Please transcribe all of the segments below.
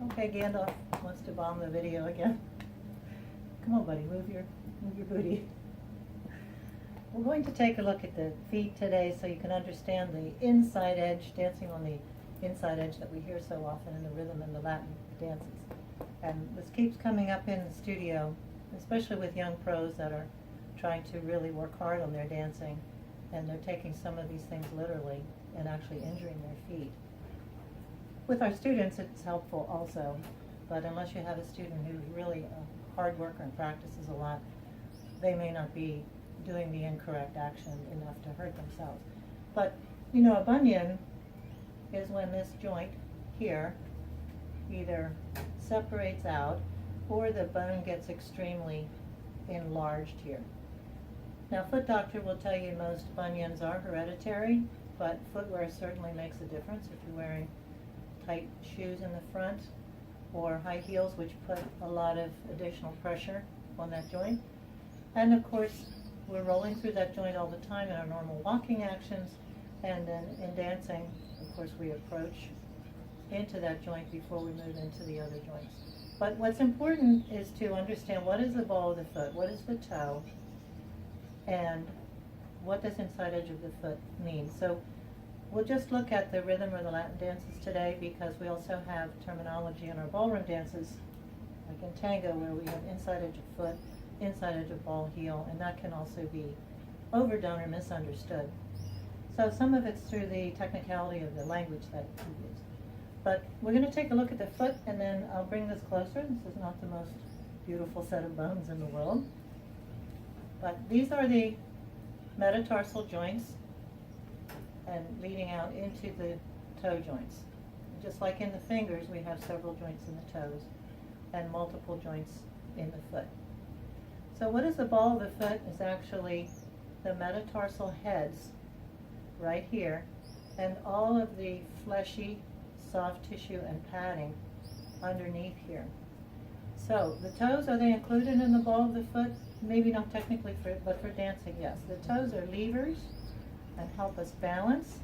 Okay, Gandalf wants to bomb the video again. Come on, buddy, move your booty. We're going to take a look at the feet today so you can understand the inside edge, dancing on the inside edge that we hear so often in the rhythm and the Latin dances. And this keeps coming up in the studio, especially with young pros that are trying to really work hard on their dancing, and they're taking some of these things literally and actually injuring their feet. With our students, it's helpful also, but unless you have a student who's really a hard worker and practices a lot, they may not be doing the incorrect action enough to hurt themselves. But, you know, a bunion is when this joint here either separates out or the bone gets extremely enlarged here. Now, foot doctor will tell you most bunions are hereditary, but footwear certainly makes a difference if you're wearing tight shoes in the front or high heels, which put a lot of additional pressure on that joint. And of course, we're rolling through that joint all the time in our normal walking actions, and then in dancing, of course, we approach into that joint before we move into the other joints. But what's important is to understand what is the ball of the foot, what is the toe, and what does inside edge of the foot mean. So we'll just look at the rhythm or the Latin dances today, because we also have terminology in our ballroom dances, like in tango, where we have inside edge of foot, inside edge of ball heel, and that can also be overdone or misunderstood. So some of it's through the technicality of the language that we use. But we're going to take a look at the foot, and then I'll bring this closer. This is not the most beautiful set of bones in the world. But these are the metatarsal joints and leading out into the toe joints. Just like in the fingers, we have several joints in the toes and multiple joints in the foot. So what is the ball of the foot is actually the metatarsal heads right here, and all of the fleshy, soft tissue and padding underneath here. So the toes, are they included in the ball of the foot? Maybe not technically, but for dancing, yes. The toes are levers and help us balance.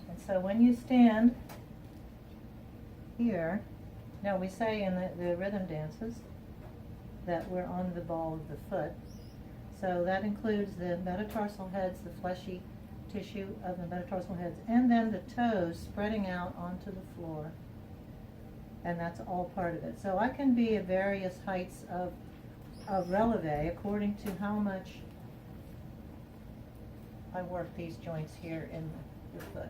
And so when you stand here, now we say in the rhythm dances that we're on the ball of the foot. So that includes the metatarsal heads, the fleshy tissue of the metatarsal heads, and then the toes spreading out onto the floor. And that's all part of it. So I can be at various heights of releve according to how much I work these joints here in the foot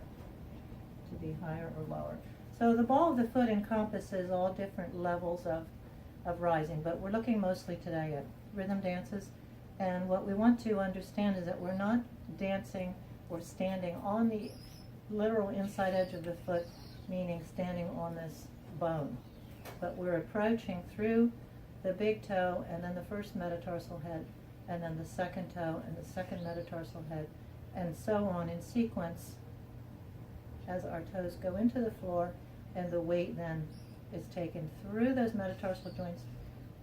to be higher or lower. So the ball of the foot encompasses all different levels of rising, but we're looking mostly today at rhythm dances. And what we want to understand is that we're not dancing or standing on the literal inside edge of the foot, meaning standing on this bone, but we're approaching through the big toe and then the first metatarsal head and then the second toe and the second metatarsal head, and so on in sequence as our toes go into the floor, and the weight then is taken through those metatarsal joints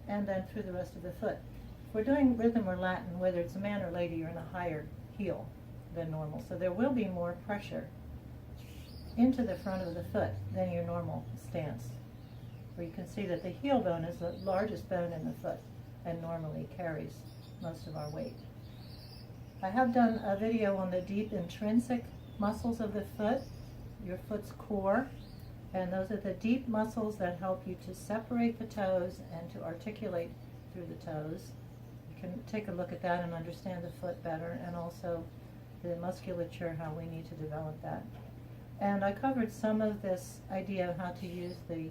and then through the rest of the foot. If we're doing rhythm or Latin, whether it's a man or lady, you're in a higher heel than normal, so there will be more pressure into the front of the foot than your normal stance, where you can see that the heel bone is the largest bone in the foot and normally carries most of our weight. I have done a video on the deep intrinsic muscles of the foot, your foot's core, and those are the deep muscles that help you to separate the toes and to articulate through the toes. You can take a look at that and understand the foot better, and also the musculature, how we need to develop that. And I covered some of this idea of how to use the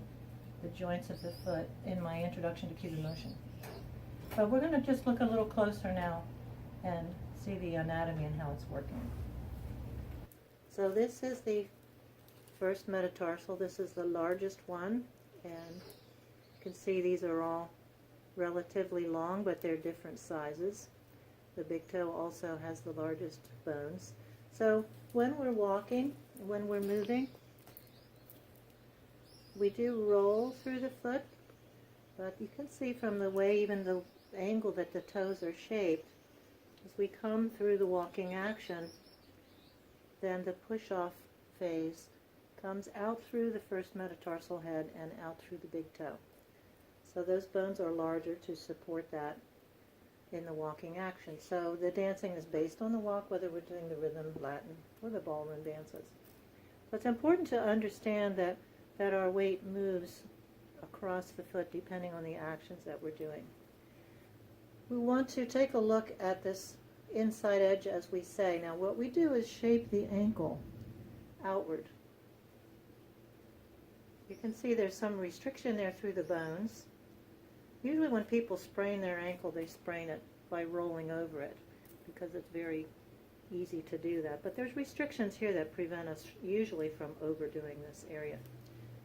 joints of the foot in my introduction to cubic motion. But we're going to just look a little closer now and see the anatomy and how it's working. So this is the first metatarsal. This is the largest one, and you can see these are all relatively long, but they're different sizes. The big toe also has the largest bones. So when we're walking, when we're moving, we do roll through the foot, but you can see from the way, even the angle that the toes are shaped, as we come through the walking action, then the push-off phase comes out through the first metatarsal head and out through the big toe. So those bones are larger to support that in the walking action. So the dancing is based on the walk, whether we're doing the rhythm, Latin, or the ballroom dances. So it's important to understand that our weight moves across the foot depending on the actions that we're doing. We want to take a look at this inside edge, as we say. Now what we do is shape the ankle outward. You can see there's some restriction there through the bones. Usually when people sprain their ankle, they sprain it by rolling over it because it's very easy to do that. But there's restrictions here that prevent us usually from overdoing this area.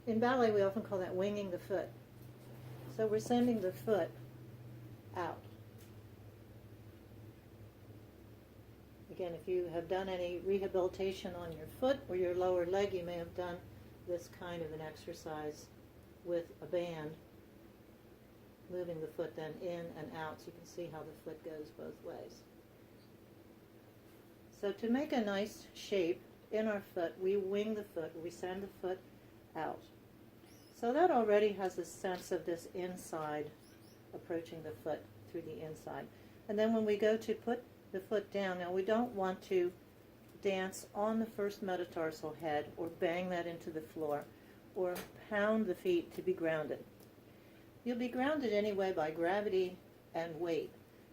In ballet, we often call that winging the foot. So we're sending the foot out. Again, if you have done any rehabilitation on your foot or your lower leg, you may have done this kind of an exercise with a band, moving the foot then in and out, so you can see how the foot goes both ways. So to make a nice shape in our foot, we wing the foot, we send the foot out. So that already has a sense of this inside, approaching the foot through the inside. And then when we go to put the foot down, now we don't want to dance on the first metatarsal head or bang that into the floor or pound the feet to be grounded. You'll be grounded anyway by gravity and weight.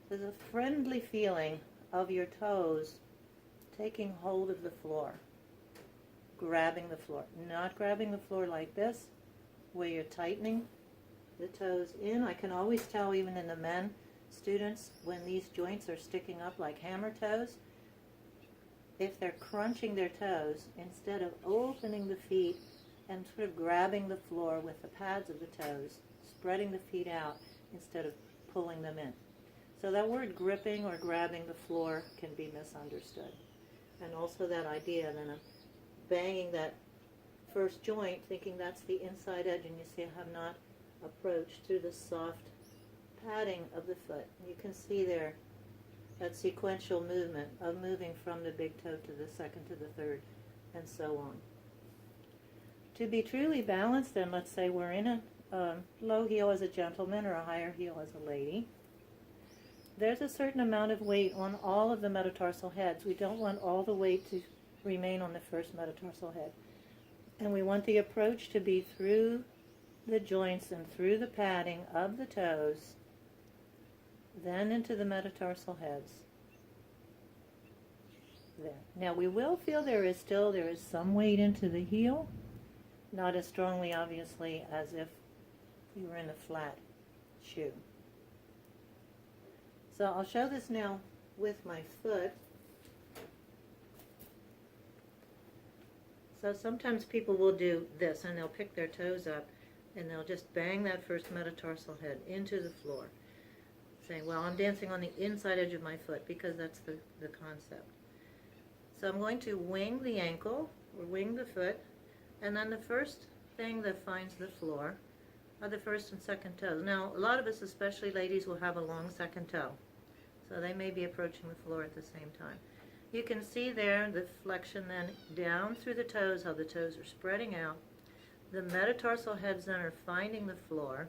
There's a friendly feeling of your toes taking hold of the floor, grabbing the floor. Not grabbing the floor like this, where you're tightening the toes in. I can always tell, even in the men students, when these joints are sticking up like hammer toes, if they're crunching their toes, instead of opening the feet and sort of grabbing the floor with the pads of the toes, spreading the feet out instead of pulling them in. So that word gripping or grabbing the floor can be misunderstood. And also that idea then of banging that first joint, thinking that's the inside edge, and you see I have not approached through the soft padding of the foot. You can see there that sequential movement of moving from the big toe to the second to the third, and so on. To be truly balanced, then, let's say we're in a low heel as a gentleman or a higher heel as a lady. There's a certain amount of weight on all of the metatarsal heads. We don't want all the weight to remain on the first metatarsal head. And we want the approach to be through the joints and through the padding of the toes, then into the metatarsal heads. There. Now we will feel there is some weight into the heel, not as strongly obviously as if you were in a flat shoe. So I'll show this now with my foot. So sometimes people will do this, and they'll pick their toes up and they'll just bang that first metatarsal head into the floor, saying, well, I'm dancing on the inside edge of my foot, because that's the concept. So I'm going to wing the ankle, or wing the foot, and then the first thing that finds the floor are the first and second toes. Now, a lot of us, especially ladies, will have a long second toe, so they may be approaching the floor at the same time. You can see there the flexion then down through the toes, how the toes are spreading out. The metatarsal heads then are finding the floor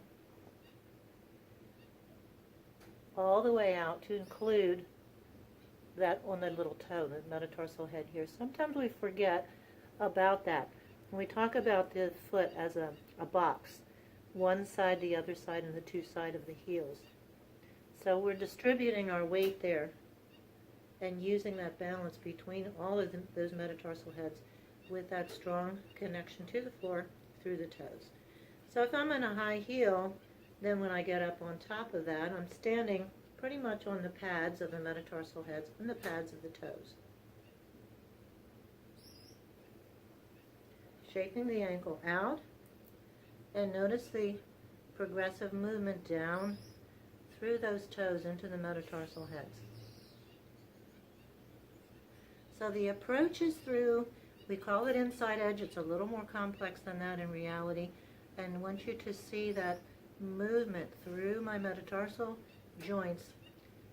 all the way out to include that on the little toe, the metatarsal head here. Sometimes we forget about that. When we talk about the foot as a box, one side, the other side, and the two sides of the heels. So we're distributing our weight there and using that balance between all of those metatarsal heads with that strong connection to the floor through the toes. So if I'm in a high heel, then when I get up on top of that, I'm standing pretty much on the pads of the metatarsal heads and the pads of the toes. Shaping the ankle out, and notice the progressive movement down through those toes into the metatarsal heads. So the approach is through, we call it inside edge. It's a little more complex than that in reality, and I want you to see that movement through my metatarsal joints.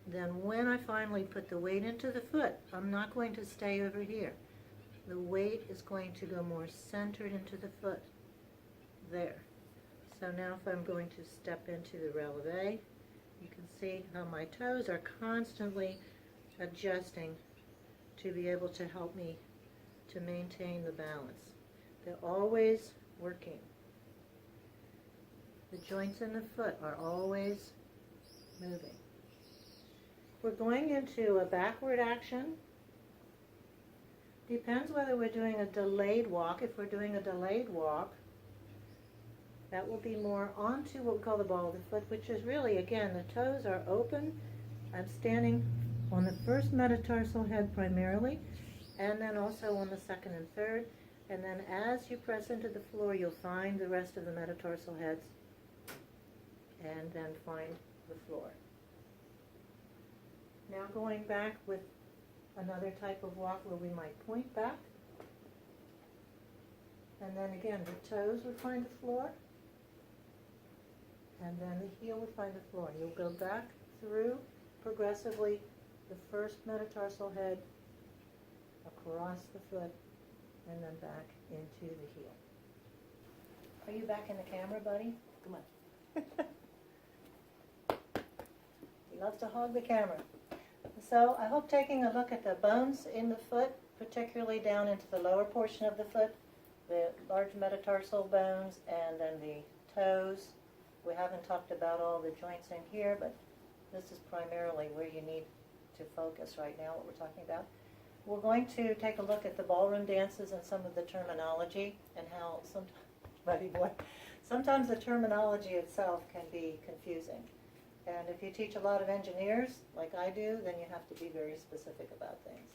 Then when I finally put the weight into the foot, I'm not going to stay over here. the weight is going to go more centered into the foot. There. So now if I'm going to step into the releve, you can see how my toes are constantly adjusting to be able to help me to maintain the balance. They're always working. The joints in the foot are always moving. We're going into a backward action. Depends whether we're doing a delayed walk. If we're doing a delayed walk, that will be more onto what we call the ball of the foot, which is really, again, the toes are open. I'm standing on the first metatarsal head primarily, and then also on the second and third. And then as you press into the floor, you'll find the rest of the metatarsal heads, and then find the floor. Now going back with another type of walk where we might point back. And then again, the toes would find the floor. And then the heel would find the floor. You'll go back through progressively the first metatarsal head, across the foot, and then back into the heel. Are you back in the camera, buddy? Come on. He loves to hog the camera. So I hope taking a look at the bones in the foot, particularly down into the lower portion of the foot, the large metatarsal bones, and then the toes. We haven't talked about all the joints in here, but this is primarily where you need to focus right now, what we're talking about. We're going to take a look at the ballroom dances and some of the terminology and how sometimes the terminology itself can be confusing. And if you teach a lot of engineers, like I do, then you have to be very specific about things.